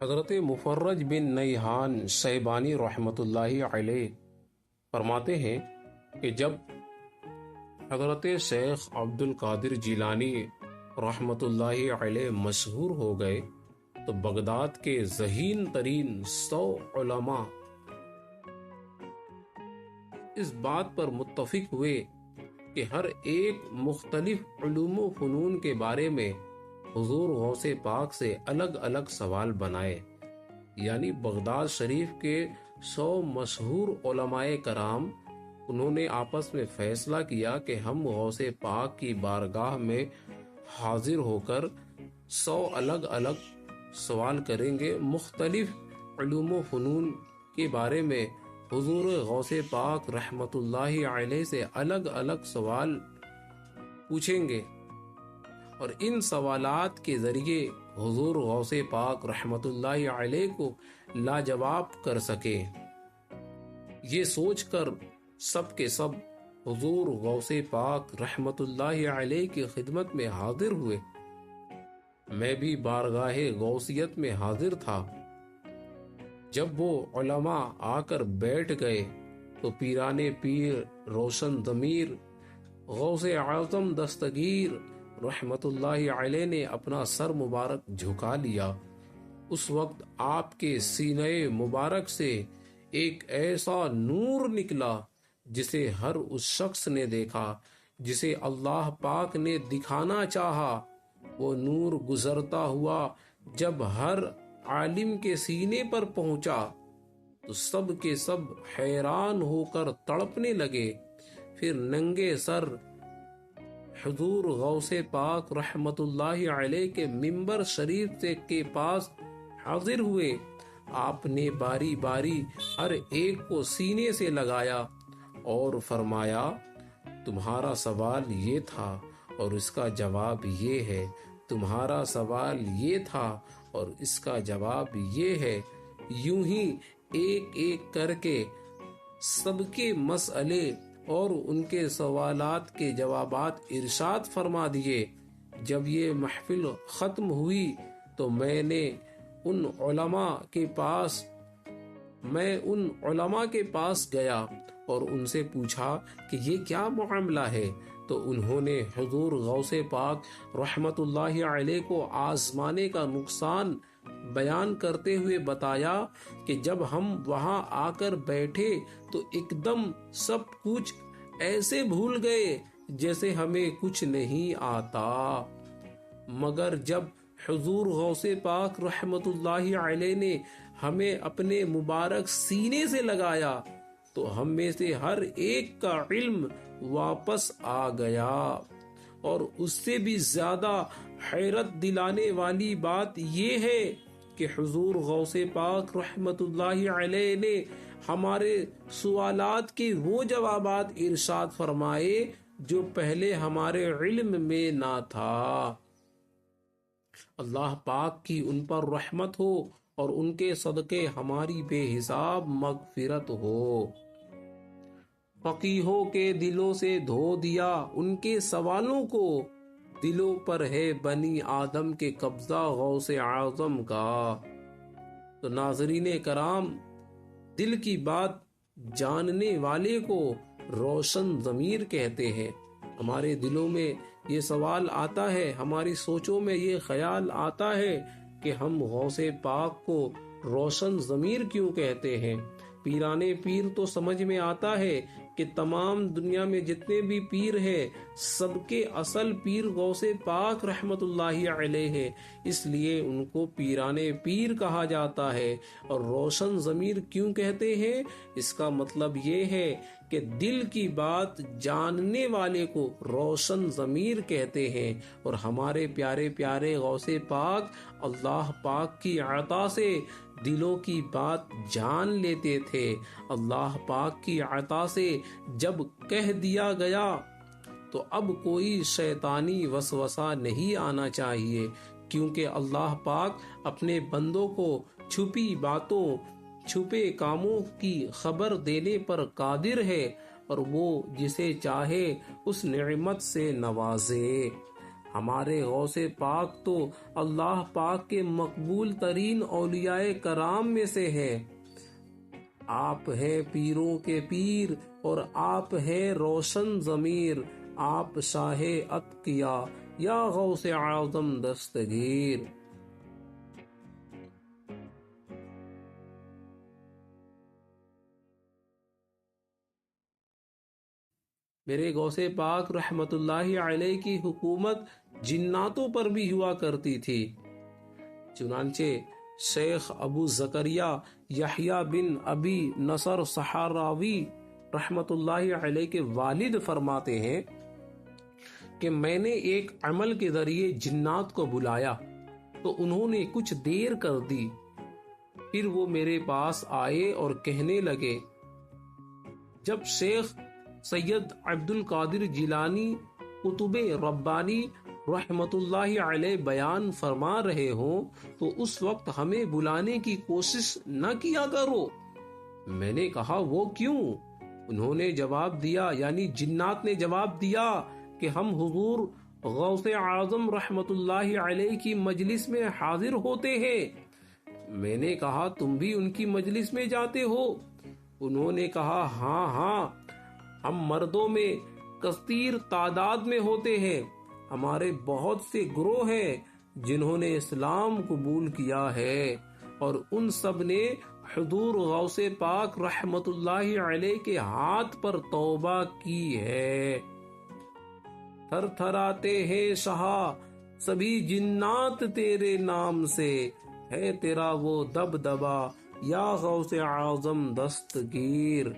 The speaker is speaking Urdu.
حضرت مفرج بن نیحان شیبانی رحمۃ اللہ علیہ فرماتے ہیں کہ جب حضرت شیخ عبد القادر جیلانی رحمۃ اللہ علیہ مشہور ہو گئے تو بغداد کے ذہین ترین 100 علماء اس بات پر متفق ہوئے کہ ہر ایک مختلف علوم و فنون کے بارے میں حضور غوث پاک سے الگ الگ سوال بنائے. یعنی بغداد شریف کے 100 مشہور علماء کرام انہوں نے آپس میں فیصلہ کیا کہ ہم غوث پاک کی بارگاہ میں حاضر ہو کر 100 الگ الگ سوال کریں گے. مختلف علوم و فنون کے بارے میں حضور غوث پاک رحمت اللہ علیہ سے الگ الگ سوال پوچھیں گے اور ان سوالات کے ذریعے حضور غوث پاک رحمت اللہ علیہ کو لاجواب کر سکیں. یہ سوچ کر سب کے سب حضور غوث پاک رحمت اللہ علیہ کی خدمت میں حاضر ہوئے. میں بھی بارگاہ غوثیت میں حاضر تھا. جب وہ علماء آ کر بیٹھ گئے تو پیران پیر روشن ضمیر غوث اعظم دستگیر رحمت اللہ علیہ نے اپنا سر مبارک جھکا لیا. اس وقت آپ کے سینے مبارک سے ایک ایسا نور نکلا جسے ہر اس شخص نے دیکھا جسے اللہ پاک نے دکھانا چاہا. وہ نور گزرتا ہوا جب ہر عالم کے سینے پر پہنچا تو سب کے سب حیران ہو کر تڑپنے لگے. پھر ننگے سر حضور غوث پاک رحمت اللہ علیہ کے ممبر شریف کے پاس حاضر ہوئے. آپ نے باری باری ہر ایک کو سینے سے لگایا اور فرمایا تمہارا سوال یہ تھا اور اس کا جواب یہ ہے، تمہارا سوال یہ تھا اور اس کا جواب یہ ہے. یوں ہی ایک ایک کر کے سب کے مسئلے اور ان کے سوالات کے جوابات ارشاد فرما دیے. جب یہ محفل ختم ہوئی تو میں ان علماء کے پاس گیا اور ان سے پوچھا کہ یہ کیا معاملہ ہے. تو انہوں نے حضور غوث پاک رحمت اللہ علیہ کو آزمانے کا نقصان بیان کرتے ہوئے بتایا کہ جب ہم وہاں آ کر بیٹھے تو ایک دم سب کچھ ایسے بھول گئے جیسے ہمیں کچھ نہیں آتا، مگر جب حضور غوث پاک رحمت اللہ علیہ نے ہمیں اپنے مبارک سینے سے لگایا تو ہم میں سے ہر ایک کا علم واپس آ گیا. اور اس سے بھی زیادہ حیرت دلانے والی بات یہ ہے کہ حضور غوث پاک رحمت اللہ علیہ نے ہمارے سوالات کے وہ جوابات ارشاد فرمائے جو پہلے ہمارے علم میں نہ تھا. اللہ پاک کی ان پر رحمت ہو اور ان کے صدقے ہماری بے حساب مغفرت ہو. فقیہوں کے دلوں سے دھو دیا ان کے سوالوں کو، دلوں پر ہے بنی آدم کے قبضہ غوث اعظم کا. تو ناظرین کرام، دل کی بات جاننے والے کو روشن ضمیر کہتے ہیں. ہمارے دلوں میں یہ سوال آتا ہے، ہماری سوچوں میں یہ خیال آتا ہے کہ ہم غوث پاک کو روشن ضمیر کیوں کہتے ہیں. پیران پیر تو سمجھ میں آتا ہے کہ تمام دنیا میں جتنے بھی پیر ہیں سب کے اصل پیر غوث پاک رحمت اللہ علیہ ہے، اس لیے ان کو پیران پیر کہا جاتا ہے. اور روشن ضمیر کیوں کہتے ہیں؟ اس کا مطلب یہ ہے کہ دل کی بات جاننے والے کو روشن ضمیر کہتے ہیں. اور ہمارے پیارے پیارے غوث پاک اللہ پاک کی عطا سے دلوں کی بات جان لیتے تھے. اللہ پاک کی عطا سے جب کہہ دیا گیا تو اب کوئی شیطانی وسوسہ نہیں آنا چاہیے، کیونکہ اللہ پاک اپنے بندوں کو چھپی باتوں، چھپے کاموں کی خبر دینے پر قادر ہے اور وہ جسے چاہے اس نعمت سے نوازے. ہمارے غوث پاک تو اللہ پاک کے مقبول ترین اولیاء کرام میں سے ہے۔ آپ ہیں پیروں کے پیر اور آپ ہیں روشن ضمیر، آپ شاہ اتقیا یا غوث اعظم دستگیر۔ میرے غوث پاک رحمت اللہ علیہ کی حکومت جناتوں پر بھی ہوا کرتی تھی، چنانچہ شیخ ابو زکریا یحییٰ بن ابی نصر صحراوی رحمت اللہ علیہ کے والد فرماتے ہیں کہ میں نے ایک عمل کے ذریعے جنات کو بلایا تو انہوں نے کچھ دیر کر دی، پھر وہ میرے پاس آئے اور کہنے لگے، جب شیخ سید عبد القادر جیلانی قطب ربانی رحمت اللہ علیہ بیان فرما رہے ہوں تو اس وقت ہمیں بلانے کی کوشش نہ کیا کرو۔ میں نے کہا وہ کیوں؟ انہوں نے جواب دیا، یعنی جنات نے جواب دیا کہ ہم حضور غوث اعظم رحمت اللہ علیہ کی مجلس میں حاضر ہوتے ہیں۔ میں نے کہا تم بھی ان کی مجلس میں جاتے ہو؟ انہوں نے کہا ہاں ہاں، ہم مردوں میں کثیر تعداد میں ہوتے ہیں، ہمارے بہت سے گروہ ہیں جنہوں نے اسلام قبول کیا ہے، اور ان سب نے حضور غوث پاک رحمت اللہ علیہ کے ہاتھ پر توبہ کی ہے۔ تھر تھراتے ہیں شہا سبھی جنات تیرے نام سے، ہے تیرا وہ دبدبا یا غوث اعظم دستگیر۔